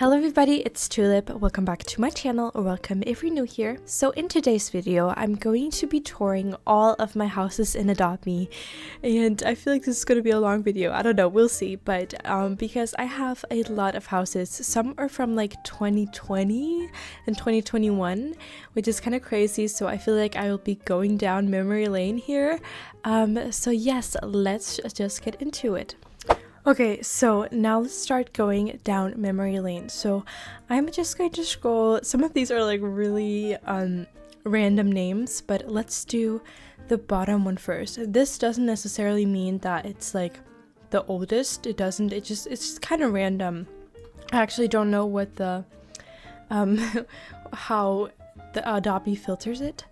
Hello everybody, it's Tulip. Welcome back to my channel, or welcome if you're new here. So in today's video, I'm going to be touring all of my houses in Adopt Me, and I feel like this is going to be a long video. I don't know, we'll see, but because I have a lot of houses. Some are from like 2020 and 2021, which is kind of crazy, so I feel like I will be going down memory lane here. So yes, let's just get into it. Okay, so now let's start going down memory lane. So I'm just going to scroll. Some of these are like really random names, but let's do the bottom one first. This doesn't necessarily mean that it's like the oldest. It doesn't. It's just kind of random. I actually don't know what the how the Adobe filters it.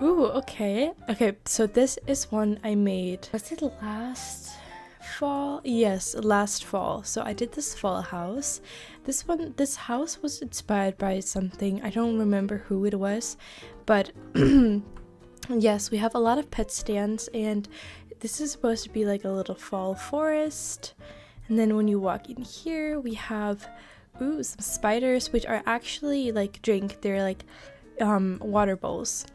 Ooh, okay. Okay, so this is one I made. Was it last fall? Yes, last fall. So I did this fall house. This house was inspired by something. I don't remember who it was, but yes, we have a lot of pet stands, and this is supposed to be like a little fall forest. And then when you walk in here, we have some spiders, which are actually like drink. They're like water bowls.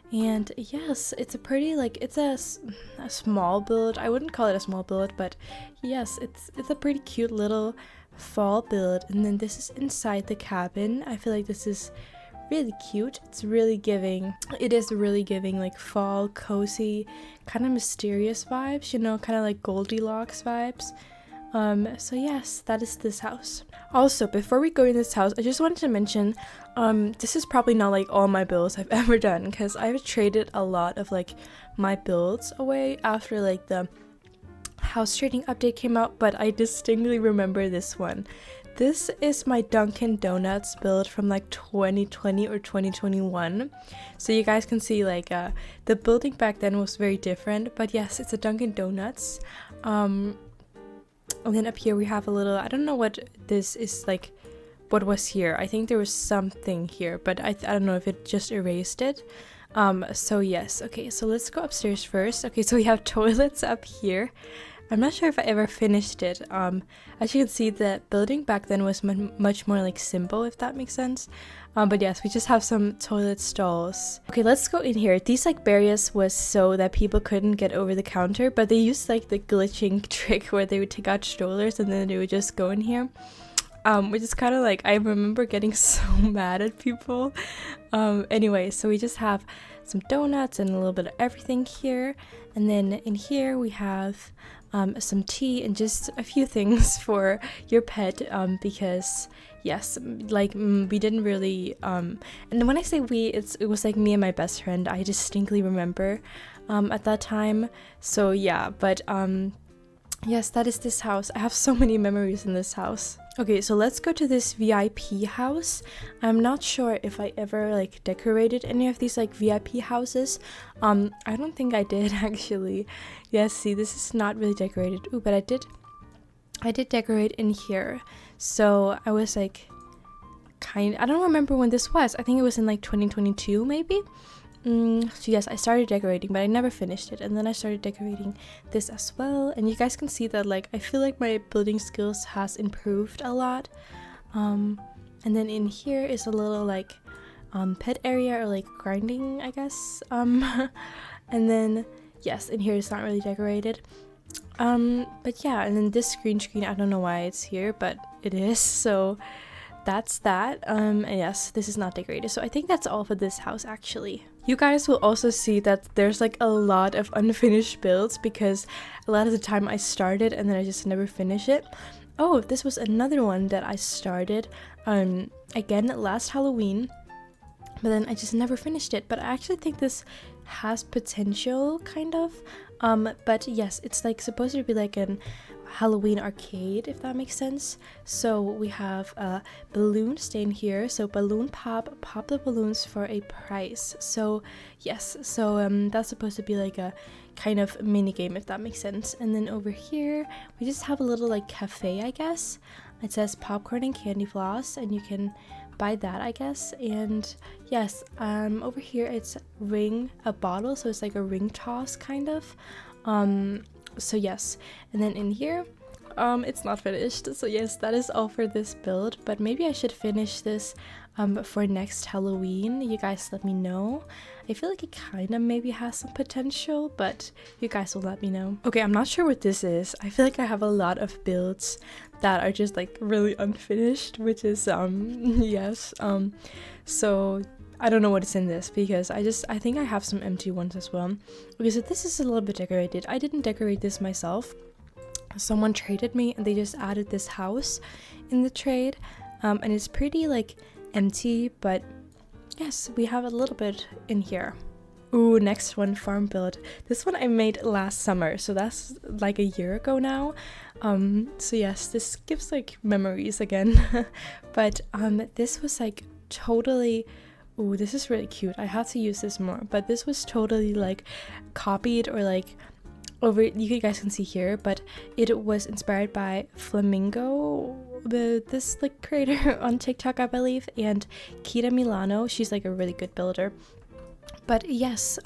And yes, it's a pretty, like, it's a small build. I wouldn't call it a small build, but yes, it's a pretty cute little fall build. And then this is inside the cabin. I feel like this is really cute. It is really giving like fall, cozy, kind of mysterious vibes, you know, kind of like Goldilocks vibes. So yes, that is this house. Also, before we go in this house, I just wanted to mention, this is probably not like all my builds I've ever done, because I've traded a lot of like my builds away after like the house trading update came out, but I distinctly remember this one. This is my Dunkin Donuts build from like 2020 or 2021. So you guys can see like the building back then was very different, but yes, it's a Dunkin Donuts. And then up here we have a little, I don't know what this is, like what was here. I think there was something here, but I don't know if it just erased it. So yes, okay, so let's go upstairs first. Okay, so we have toilets up here. I'm not sure if I ever finished it. As you can see, the building back then was much more like simple, if that makes sense. But yes, we just have some toilet stalls. Okay, let's go in here. These like barriers was so that people couldn't get over the counter, but they used like the glitching trick where they would take out strollers and then they would just go in here. Which is kind of like, I remember getting so mad at people. Anyway, so we just have some donuts and a little bit of everything here. And then in here we have some tea and just a few things for your pet, because yes, like we didn't really and when I say we, it was like me and my best friend. I distinctly remember at that time. So yeah, but yes, that is this house. I have so many memories in this house. Okay, so let's go to this VIP house. I'm not sure if I ever like decorated any of these like VIP houses. I don't think I did actually. Yes, see, this is not really decorated. Ooh, but I did decorate in here. So I was like I don't remember when this was. I think it was in like 2022 maybe. So yes, I started decorating, but I never finished it, and then I started decorating this as well. And you guys can see that like I feel like my building skills has improved a lot. And then in here is a little like pet area, or like grinding, I guess. And then yes, in here it's not really decorated. But yeah, and then this green screen, I don't know why it's here, but it is. So that's that. And yes, this is not decorated. So I think that's all for this house actually. You guys will also see that there's like a lot of unfinished builds, because a lot of the time I started and then I just never finish it. Oh, this was another one that I started again last Halloween, but then I just never finished it. But I actually think this has potential, kind of. But yes, it's like supposed to be like an Halloween arcade, if that makes sense. So we have a balloon stand here, so balloon pop the balloons for a price. So yes, so that's supposed to be like a kind of mini game, if that makes sense. And then over here we just have a little like cafe, I guess. It says popcorn and candy floss, and you can buy that, I guess. And yes, over here it's ring a bottle, so it's like a ring toss kind of. So yes, and then in here it's not finished. So yes, that is all for this build, but maybe I should finish this for next Halloween. You guys let me know. I feel like it kind of maybe has some potential, but you guys will let me know. Okay, I'm not sure what this is. I feel like I have a lot of builds that are just like really unfinished, which is yes, so I don't know what is in this because I think I have some empty ones as well. Okay, so this is a little bit decorated. I didn't decorate this myself. Someone traded me and they just added this house in the trade, and it's pretty like empty, but yes, we have a little bit in here. Ooh, next one, farm build. This one I made last summer, so that's like a year ago now. So yes, this gives like memories again. But this was like totally, ooh, this is really cute. I have to use this more, but this was totally like copied or like over, you guys can see here, but it was inspired by Flamingo, this like creator on TikTok, I believe, and Kita Milano. She's like a really good builder. But yes,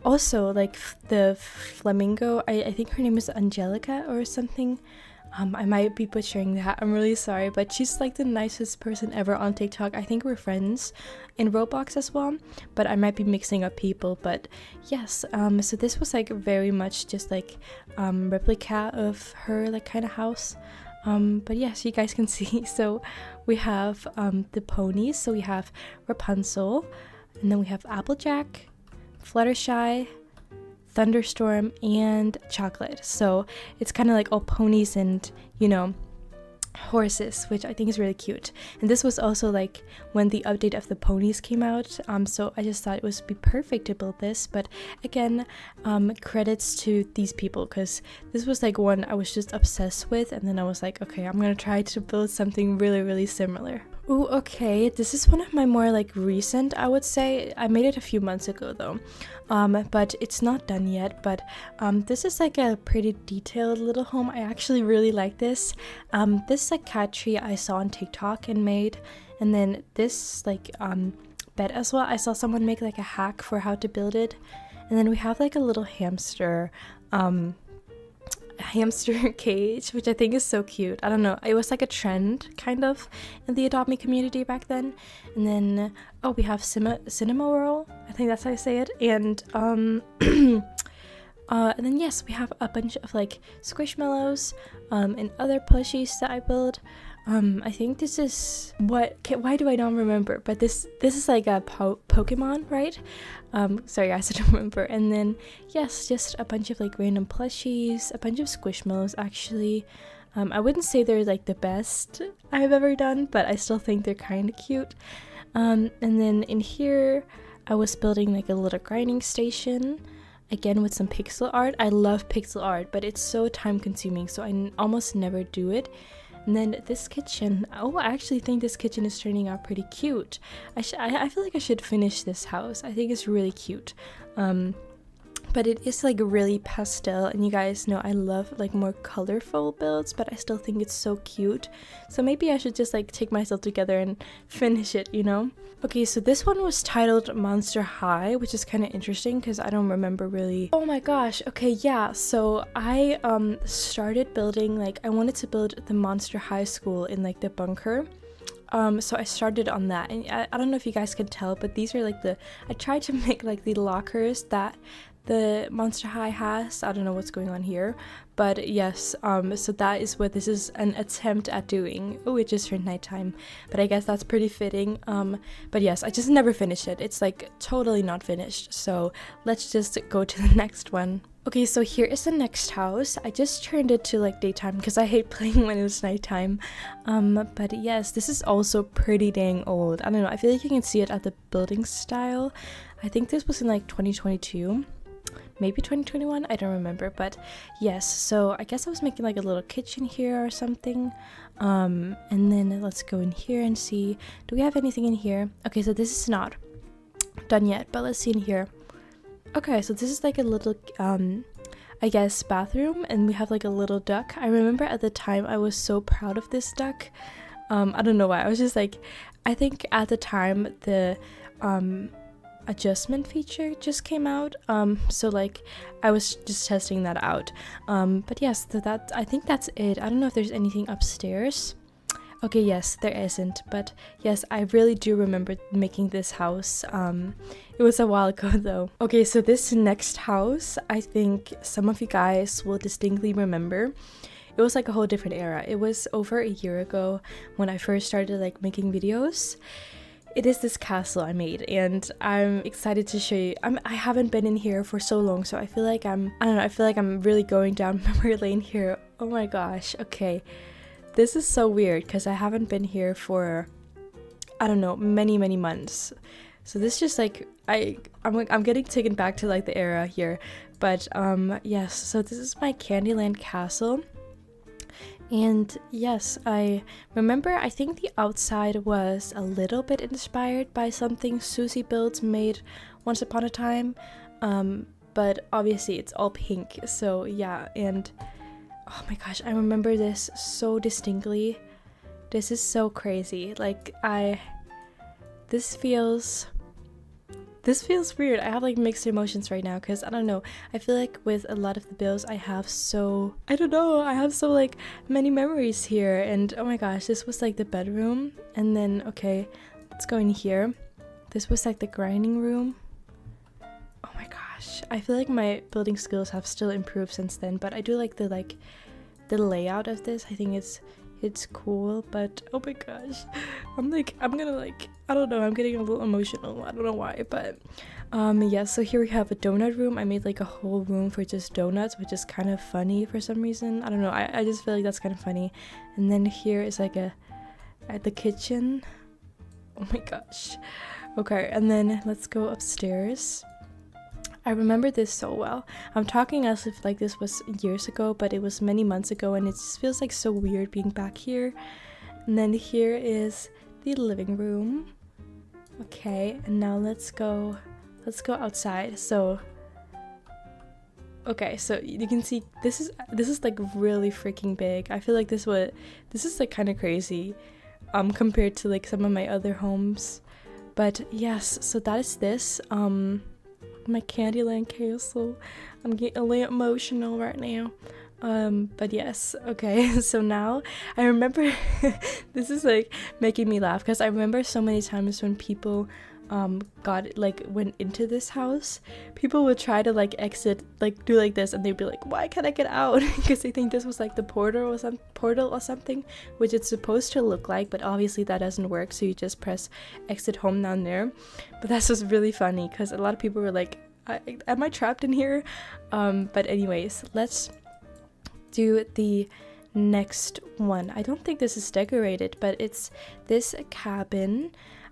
also like the flamingo, I think her name is Angelica or something. I might be butchering that, I'm really sorry, but she's like the nicest person ever on TikTok. I think we're friends in Roblox as well, but I might be mixing up people. But yes, so this was like very much just like replica of her like kind of house. But yes, you guys can see. So we have the ponies. So we have Rapunzel, and then we have Applejack, Fluttershy, Thunderstorm, and Chocolate. So it's kind of like all ponies and, you know, horses, which I think is really cute. And this was also like when the update of the ponies came out, so I just thought it would be perfect to build this. But again, credits to these people, because this was like one I was just obsessed with, and then I was like, okay, I'm gonna try to build something really similar. Ooh, okay, this is one of my more like recent, I would say. I made it a few months ago though, but it's not done yet. But this is like a pretty detailed little home. I actually really like this. This like cat tree I saw on TikTok and made, and then this like bed as well. I saw someone make like a hack for how to build it, and then we have like a little hamster cage, which I think is so cute. I don't know, it was like a trend kind of in the Adopt Me community back then. And then oh, we have cinema roll, I think that's how I say it. And and then yes, we have a bunch of like squishmallows and other plushies that I built. I think this is why do I not remember, but this is like a Pokemon, right? Sorry guys, I don't remember. And then yes, just a bunch of like random plushies, a bunch of squishmallows actually. I wouldn't say they're like the best I've ever done, but I still think they're kind of cute. And then in here I was building like a little grinding station, again with some pixel art. I love pixel art, but it's so time consuming, so I almost never do it. And then this kitchen, oh, I actually think this kitchen is turning out pretty cute. I feel like I should finish this house. I think it's really cute. But it is like really pastel, and you guys know I love like more colorful builds, but I still think it's so cute. So maybe I should just like take myself together and finish it, you know? Okay, so this one was titled Monster High, which is kind of interesting because I don't remember really. Oh my gosh, okay, yeah, so I started building, like I wanted to build the Monster High School in like the bunker. So I started on that, and I don't know if you guys can tell, but these are like I tried to make like the lockers that the Monster High has. I don't know what's going on here, but yes, so that is what this is an attempt at doing. Oh, it just turned nighttime, but I guess that's pretty fitting. But yes, I just never finished it. It's like totally not finished, so let's just go to the next one. Okay, so here is the next house. I just turned it to like daytime because I hate playing when it's nighttime. But yes, this is also pretty dang old. I don't know, I feel like you can see it at the building style. I think this was in like 2022. Maybe 2021, I don't remember, but yes, so I guess I was making like a little kitchen here or something. And then let's go in here and see, do we have anything in here? Okay, so this is not done yet, but let's see in here. Okay, so this is like a little I guess bathroom, and we have like a little duck. I remember at the time I was so proud of this duck. I don't know why, I was just like, I think at the time the adjustment feature just came out, so like I was just testing that out. But yes, that I think that's it. I don't know if there's anything upstairs. Okay, yes, there isn't, but yes, I really do remember making this house. It was a while ago though. Okay, so this next house, I think some of you guys will distinctly remember. It was like a whole different era. It was over a year ago when I first started like making videos. It is this castle I made, and I'm excited to show you. I haven't been in here for so long, so I feel like I don't know, I feel like I'm really going down memory lane here. Oh my gosh, okay. This is so weird because I haven't been here for, I don't know, many months. So this just like, I'm getting taken back to like the era here. But yes, so this is my Candyland castle. And yes, I remember, I think the outside was a little bit inspired by something Susie Builds made once upon a time, but obviously it's all pink, so yeah. And oh my gosh, I remember this so distinctly. This is so crazy. Like this feels weird. I have like mixed emotions right now because I don't know. I feel like with a lot of the builds I have so like many memories here. And oh my gosh, this was like the bedroom. And then okay, let's go in here. This was like the grinding room. Oh my gosh, I feel like my building skills have still improved since then, but I do like the layout of this. I think it's cool, but oh my gosh, I'm gonna like, I don't know, I'm getting a little emotional. I don't know why, but yeah, so here we have a donut room. I made like a whole room for just donuts, which is kind of funny for some reason. I don't know, I just feel like that's kind of funny. And then here is like at the kitchen. Oh my gosh. Okay, and then let's go upstairs. I remember this so well. I'm talking as if like this was years ago, but it was many months ago, and it just feels like so weird being back here. And then here is the living room. Okay, and now let's go outside. So okay, so you can see this is like really freaking big. I feel like this is like kind of crazy compared to like some of my other homes. But yes, so that is this my Candyland castle. I'm getting a little emotional right now. But yes, okay, so now I remember this is like making me laugh because I remember so many times when people went into this house, people would try to like exit, like do like this, and they'd be like, why can't I get out? Because they think this was like the portal or something, which it's supposed to look like, but obviously that doesn't work, so you just press exit home down there. But that's just really funny because a lot of people were like, am I trapped in here? But anyways, let's do the next one. I don't think this is decorated, but it's this cabin.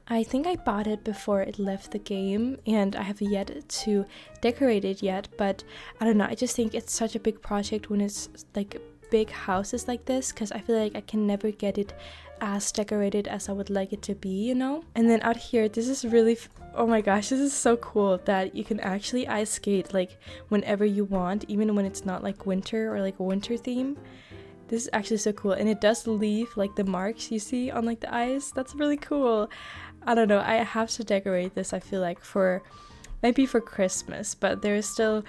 I think I bought it before it left the game, and I have yet to decorate it yet, but I don't know, I just think it's such a big project when it's like big houses like this, because I feel like I can never get it as decorated as I would like it to be, you know? And then out here, this is really oh my gosh, this is so cool that you can actually ice skate like whenever you want, even when it's not like winter or like a winter theme. This is actually so cool, and it does leave like the marks you see on like the ice. That's really cool. I don't know, I have to decorate this, I feel like, for maybe for Christmas, but there's still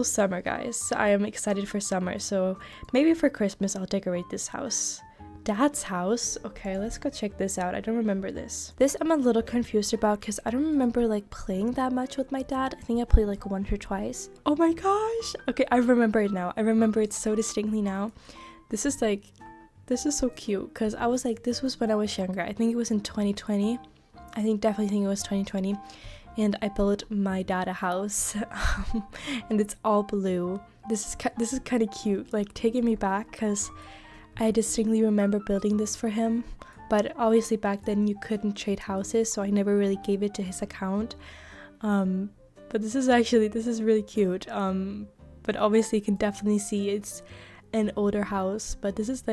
summer, guys. So I am excited for summer, so maybe for Christmas I'll decorate this house. Dad's house. Okay, let's go check this out. I don't remember this. This I'm a little confused about because I don't remember like playing that much with my dad. I think I played like once or twice. Oh my gosh. Okay, I remember it now. I remember it so distinctly now. This is so cute because I was like, this was when I was younger. I think it was in 2020. Definitely think it was 2020. And I built my dad a house and it's all blue. This is kind of cute, like taking me back because I distinctly remember building this for him, but obviously back then you couldn't trade houses, so I never really gave it to his account. But this is really cute. But obviously you can definitely see it's an older house, but this is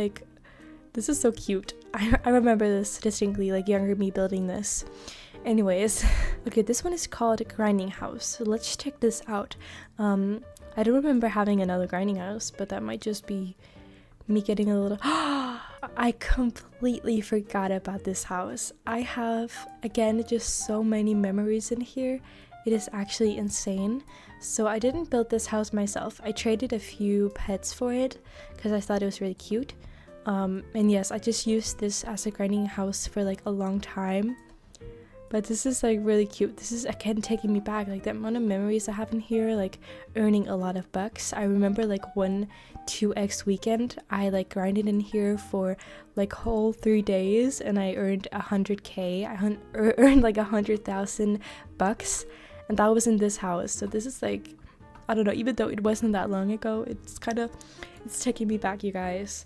so cute. I remember this distinctly, like younger me building this. Anyways, okay, this one is called Grinding House, so let's check this out. I don't remember having another grinding house, but that might just be me getting a little I completely forgot about this house. I have, again, just so many memories in here. It is actually insane. So I didn't build this house myself. I traded a few pets for it because I thought it was really cute. And yes, I just used this as a grinding house for like a long time. But this is like really cute. This is again taking me back, like the amount of memories I have in here, like earning a lot of bucks. I remember like one 2x weekend, I like grinded in here for like whole 3 days and I earned 100k. I earned like 100,000 bucks, and that was in this house. So this is like, I don't know, even though it wasn't that long ago, it's taking me back, you guys.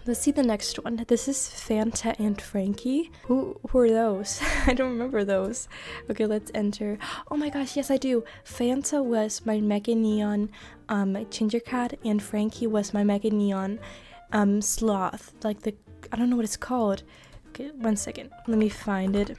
Let's see the next one. This is Fanta and Frankie. Who are those? I don't remember those. Okay, let's enter. Oh my gosh, yes I do. Fanta was my Mega Neon ginger cat, and Frankie was my Mega Neon sloth. Like the, I don't know what it's called. Okay, 1 second. Let me find it.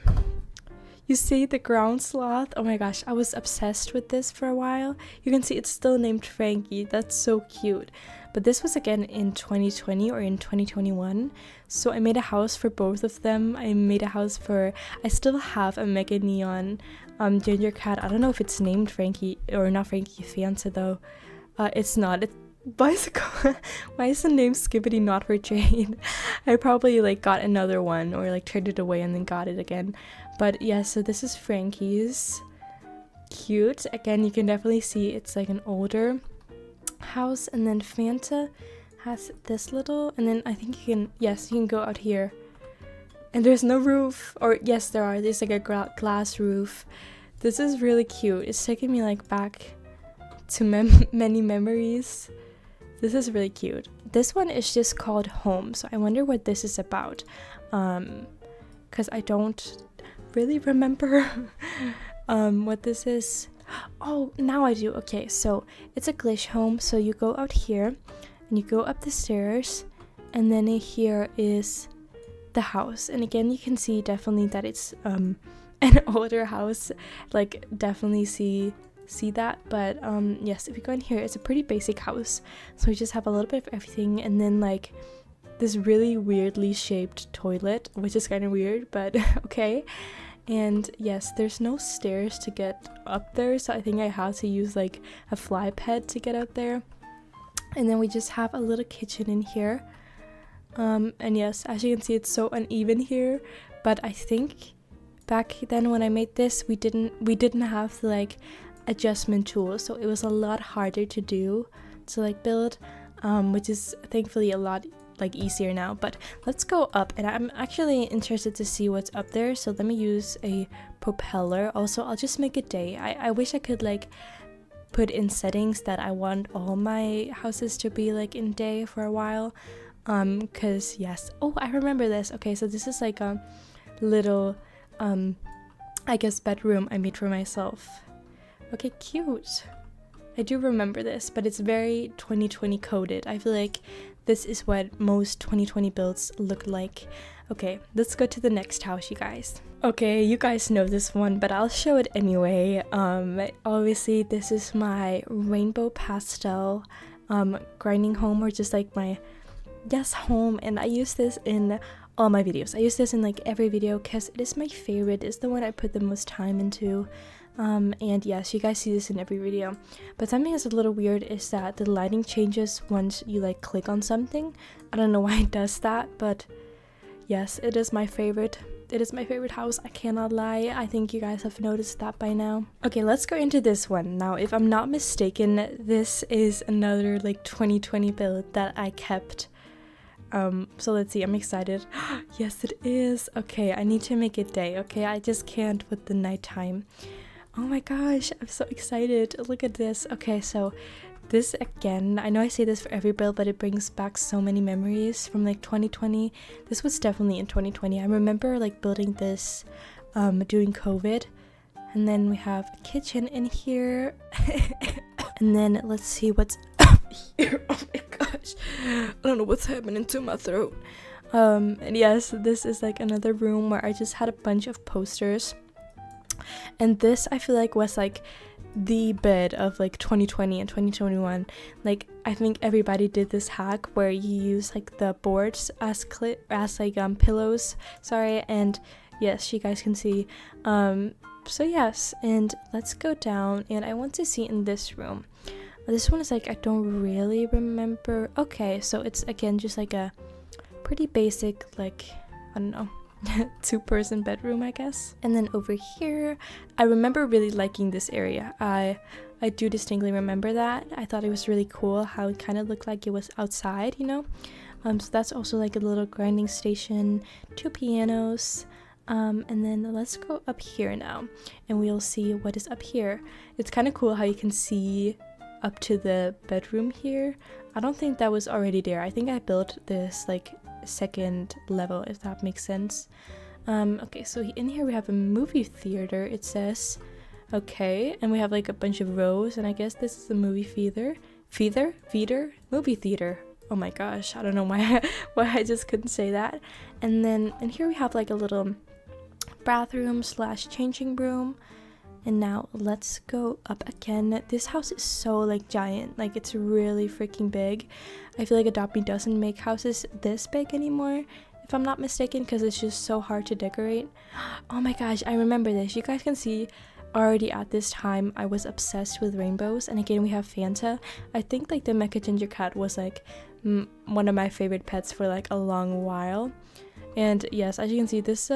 You see the ground sloth? Oh my gosh, I was obsessed with this for a while. You can see it's still named Frankie. That's so cute. But this was again in 2020 or in 2021. So I made a house for both of them. I still have a Mega Neon ginger cat. I don't know if it's named Frankie or not Frankie, Fanta though. It's not. Why is the name Skibbity not for Jane? I probably like got another one or like traded it away and then got it again. But yeah, so this is Frankie's. Cute. Again, you can definitely see it's like an older house, and then Fanta has this little, and then I think you can go out here, and there's no roof, or yes there's like a glass roof. This is really cute. It's taking me like back to many memories. This is really cute. This one is just called Home, so I wonder what this is about, because I don't really remember what this is. Oh, now I do. Okay, so it's a glitch home. So you go out here and you go up the stairs, and then here is the house. And again, you can see definitely that it's an older house. Like definitely see that. But yes, if you go in here, it's a pretty basic house. So we just have a little bit of everything, and then like this really weirdly shaped toilet, which is kind of weird, but okay. And yes, there's no stairs to get up there, so I think I have to use like a fly pad to get up there. And then we just have a little kitchen in here. And yes, as you can see, it's so uneven here, but I think back then when I made this, we didn't have the like adjustment tool, so it was a lot harder to do to like build, which is thankfully a lot like easier now. But let's go up, and I'm actually interested to see what's up there, so let me use a propeller. Also, I'll just make a day. I wish I could like put in settings that I want all my houses to be like in day for a while, because yes. Oh, I remember this. Okay, so this is like a little I guess bedroom I made for myself. Okay, cute. I do remember this, but it's very 2020 coded. I feel like this is what most 2020 builds look like. Okay, let's go to the next house, you guys. Okay, you guys know this one, but I'll show it anyway. Obviously, this is my rainbow pastel grinding home, or just like my home, and I use this in all my videos. I use this in like every video because it is my favorite. It's the one I put the most time into. And yes, you guys see this in every video. But something that's a little weird is that the lighting changes once you like click on something. I don't know why it does that, but yes, it is my favorite. It is my favorite house, I cannot lie. I think you guys have noticed that by now. Okay, let's go into this one. Now, if I'm not mistaken, this is another like 2020 build that I kept. So let's see, I'm excited. Yes, it is. Okay, I need to make it day. Okay, I just can't with the nighttime. Oh my gosh, I'm so excited. Look at this. Okay, so this again, I know I say this for every build, but it brings back so many memories from like 2020. This was definitely in 2020. I remember like building this during COVID. And then we have a kitchen in here. And then let's see what's up here. Oh my gosh, I don't know what's happening to my throat. And yes, this is like another room where I just had a bunch of posters. And this I feel like was like the bed of like 2020 and 2021. Like I think everybody did this hack where you use like the boards as pillows, sorry, and yes, you guys can see. So yes, and let's go down, and I want to see in this room. This one is like, I don't really remember. Okay, so it's again just like a pretty basic, like, I don't know, 2-person bedroom, I guess. And then over here, I remember really liking this area. I do distinctly remember that. I thought it was really cool how it kind of looked like it was outside, you know. So that's also like a little grinding station, 2 pianos. And then let's go up here now, and we'll see what is up here. It's kind of cool how you can see up to the bedroom here. I don't think that was already there. I think I built this like second level, if that makes sense. Okay, so in here we have a movie theater, it says. Okay, and we have like a bunch of rows, and I guess this is a movie movie theater. Oh my gosh, I don't know why I just couldn't say that. And then in here we have like a little bathroom / changing room. And now let's go up again. This house is so like giant, like it's really freaking big. I feel like Adopt Me doesn't make houses this big anymore, if I'm not mistaken, because it's just so hard to decorate. Oh my gosh, I remember this. You guys can see already at this time I was obsessed with rainbows. And again, we have Fanta. I think like the Mecha Ginger Cat was like one of my favorite pets for like a long while. And yes, as you can see, this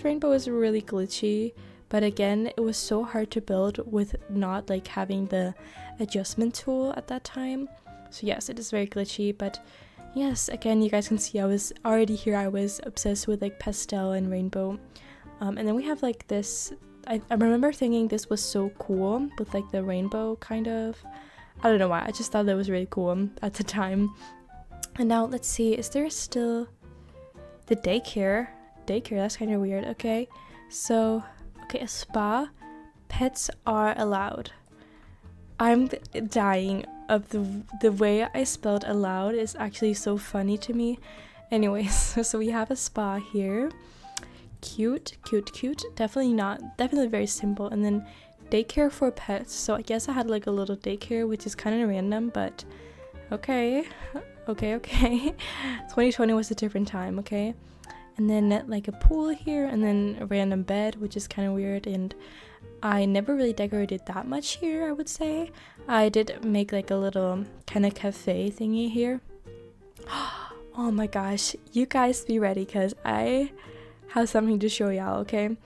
rainbow is really glitchy. But again, it was so hard to build with not like having the adjustment tool at that time. So yes, it is very glitchy, but yes, again, you guys can see I was already here. I was obsessed with like pastel and rainbow. And then we have like this, I remember thinking this was so cool with like the rainbow kind of. I don't know why, I just thought that was really cool at the time. And now let's see, is there still the daycare? That's kind of weird. Okay, so okay, a spa. Pets are allowed. I'm dying of the way I spelled allowed is actually so funny to me. Anyways, so we have a spa here. Cute. Definitely very simple. And then daycare for pets. So I guess I had like a little daycare, which is kind of random, but okay. 2020 was a different time, okay? And then like a pool here, and then a random bed, which is kind of weird. And I never really decorated that much here, I would say. I did make like a little kind of cafe thingy here. Oh my gosh, you guys be ready, because I have something to show y'all, okay?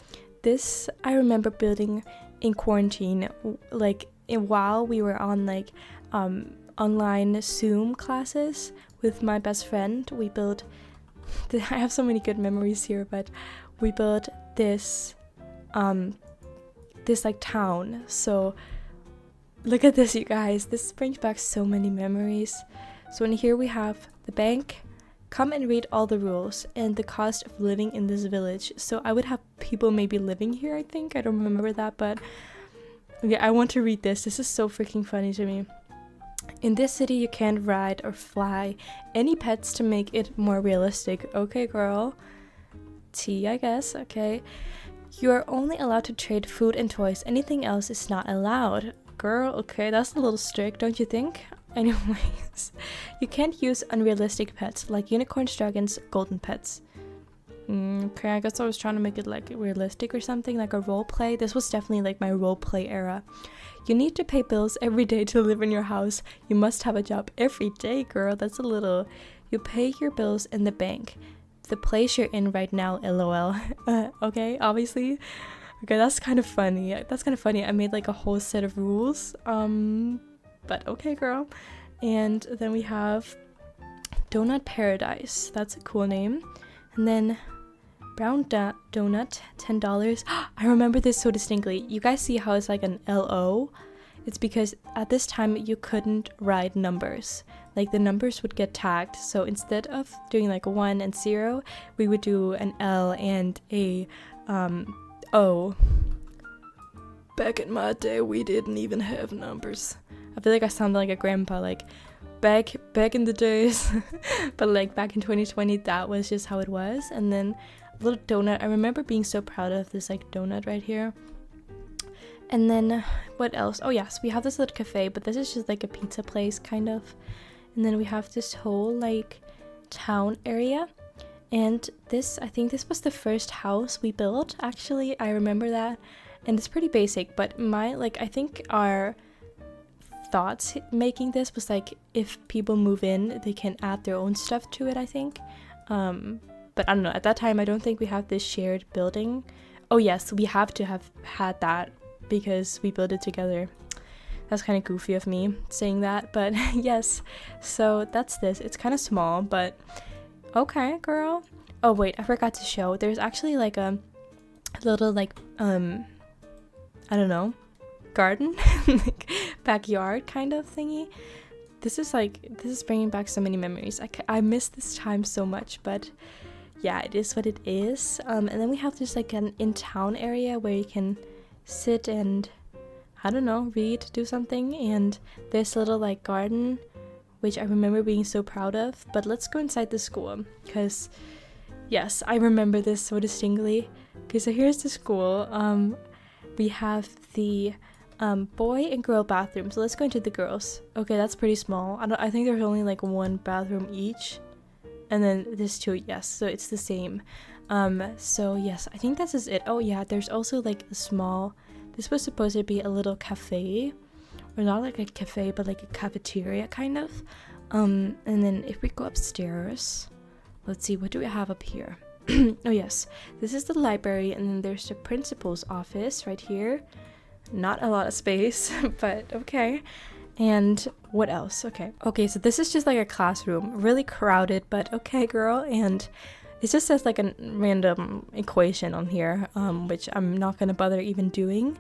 This I remember building in quarantine, like while we were on like online Zoom classes with my best friend. We built I have so many good memories here, but we built this like town. So look at this, you guys. This brings back so many memories. So in here we have the bank. Come and read all the rules and the cost of living in this village. So I would have people maybe living here, I think. I don't remember that, but yeah, I want to read this. This is so freaking funny to me. In this city, you can't ride or fly any pets to make it more realistic. Okay, girl. T, I guess. Okay. You are only allowed to trade food and toys. Anything else is not allowed. Girl, okay, that's a little strict, don't you think? Anyways, you can't use unrealistic pets like unicorns, dragons, golden pets. Okay, I guess I was trying to make it like realistic or something, like a role play. This was definitely like my role play era. You need to pay bills every day to live in your house. You must have a job every day, girl. That's a little... You pay your bills in the bank. The place you're in right now, lol. Okay, obviously. Okay, that's kind of funny. I made like a whole set of rules. But okay, girl. And then we have Donut Paradise. That's a cool name. And then Brown Donut, $10. I remember this so distinctly. You guys see how it's like an LO? It's because at this time you couldn't write numbers. Like the numbers would get tagged. So instead of doing like a 1 and 0, we would do an L and a O. Back in my day, we didn't even have numbers. I feel like I sound like a grandpa, like back in the days. But like back in 2020, that was just how it was. And then a little donut. I remember being so proud of this like donut right here. And then what else? Oh yes, we have this little cafe, but this is just like a pizza place kind of. And then we have this whole like town area. And this, I think this was the first house we built, actually. I remember that. And it's pretty basic, but I think our thoughts making this was like, if people move in, they can add their own stuff to it, I think. But I don't know, at that time I don't think we have this shared building. Oh yes, we have to have had that because we built it together. That's kind of goofy of me saying that, but yes. So that's this. It's kind of small, but okay, girl. Oh wait, I forgot to show. There's actually like a little like I don't know, garden, like backyard kind of thingy. This is bringing back so many memories. I miss this time so much, but yeah, it is what it is. And then we have this like an in-town area where you can sit and, I don't know, read, do something. And this little like garden, which I remember being so proud of. But let's go inside the school, because yes, I remember this so distinctly. Okay, so here's the school. We have the boy and girl bathroom. So let's go into the girls. Okay, that's pretty small. I think there's only like one bathroom each. And then this two, yes, so it's the same. So yes, I think this is it. Oh yeah, there's also like a small, this was supposed to be a little cafe, or not like a cafe, but like a cafeteria kind of. And then if we go upstairs, let's see, what do we have up here? Oh yes, this is the library, and then there's the principal's office right here. Not a lot of space, but okay. And what else? Okay, so this is just like a classroom, really crowded, but okay, girl. And it just says like a random equation on here, which I'm not gonna bother even doing.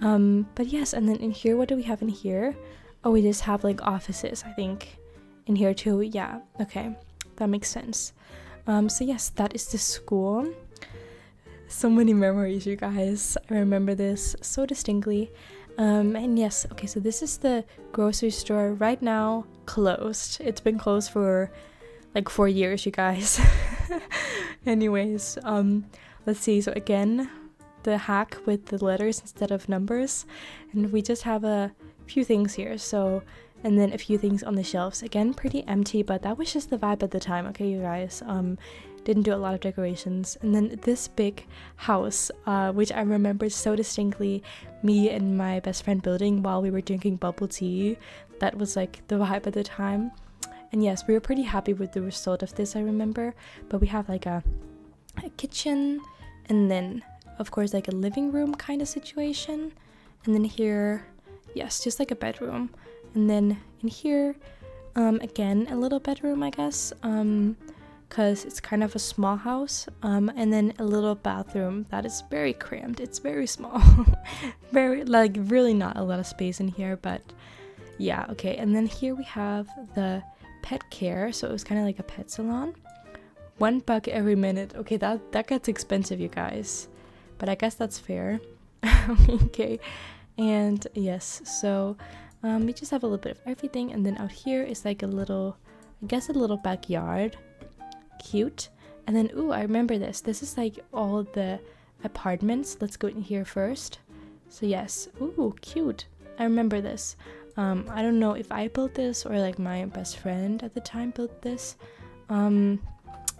But yes, and then in here, what do we have in here? Oh, we just have like offices, I think, in here too. Yeah, okay, that makes sense. So yes, that is the school. So many memories, you guys. I remember this so distinctly. And yes, okay, so this is the grocery store. Right now, closed. It's been closed for like 4 years, you guys. Anyways, let's see. So again, the hack with the letters instead of numbers. And we just have a few things here. So, and then a few things on the shelves. Again, pretty empty, but that was just the vibe at the time, okay, you guys. Didn't do a lot of decorations. And then this big house, which I remember so distinctly, me and my best friend building while we were drinking bubble tea. That was like the vibe at the time. And yes, we were pretty happy with the result of this, I remember. But we have like a kitchen, and then of course like a living room kind of situation. And then here, yes, just like a bedroom. And then in here, again, a little bedroom, I guess, because it's kind of a small house, and then a little bathroom that is very cramped. It's very small. Very, like, really not a lot of space in here, but yeah, okay. And then here we have the pet care, so it was kind of like a pet salon. $1 every minute. Okay, that gets expensive, you guys, but I guess that's fair. Okay, and yes, so we just have a little bit of everything. And then out here is like a little, I guess, a little backyard. Cute. And then, ooh, I remember this. This is like all the apartments. Let's go in here first. So yes, ooh, cute. I remember this. I don't know if I built this or like my best friend at the time built this. And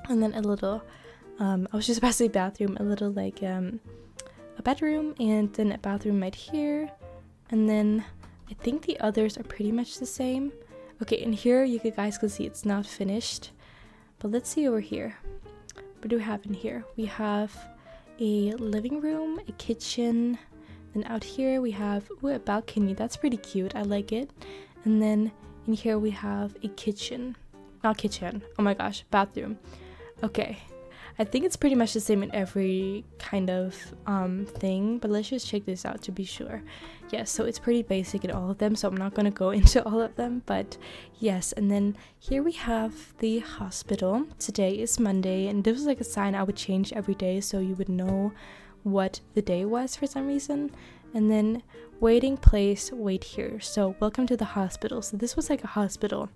then a little, I was just about to say bathroom, a little like a bedroom, and then a bathroom right here. And then I think the others are pretty much the same. Okay, and here you guys can see it's not finished. But let's see over here. What do we have in here? We have a living room, a kitchen. Then out here we have a balcony. That's pretty cute. I like it. And then in here we have a kitchen. Not kitchen. Oh my gosh, bathroom. Okay. I think it's pretty much the same in every kind of thing, but let's just check this out to be sure. Yes, so it's pretty basic in all of them, so I'm not going to go into all of them, but yes. And then here we have the hospital. Today is Monday, and this was like a sign I would change every day so you would know what the day was for some reason. And then waiting place, wait here. So welcome to the hospital. So this was like a hospital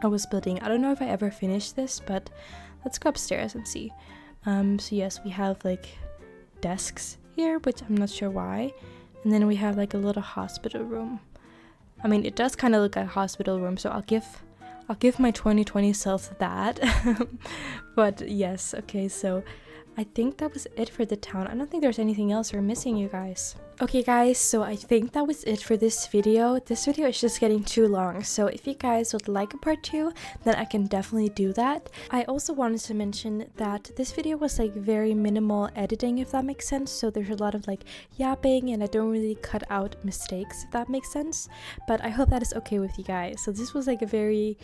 I was building. I don't know if I ever finished this, but let's go upstairs and see. So yes, we have like desks here, which I'm not sure why. And then we have like a little hospital room. I mean, it does kind of look like a hospital room, so I'll give my 2020 self that. But yes, okay, so I think that was it for the town. I don't think there's anything else we're missing, you guys. Okay guys, so I think that was it for this video. This video is just getting too long, so if you guys would like a part 2, then I can definitely do that. I also wanted to mention that this video was like very minimal editing, if that makes sense. So there's a lot of like yapping and I don't really cut out mistakes, if that makes sense. But I hope that is okay with you guys. So this was like a very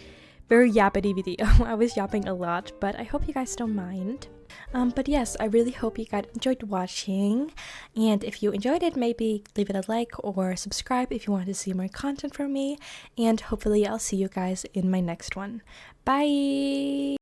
yappity video. I was yapping a lot, but I hope you guys don't mind. But yes, I really hope you guys enjoyed watching, and if you enjoyed it, maybe leave it a like or subscribe if you want to see more content from me, and hopefully I'll see you guys in my next one. Bye!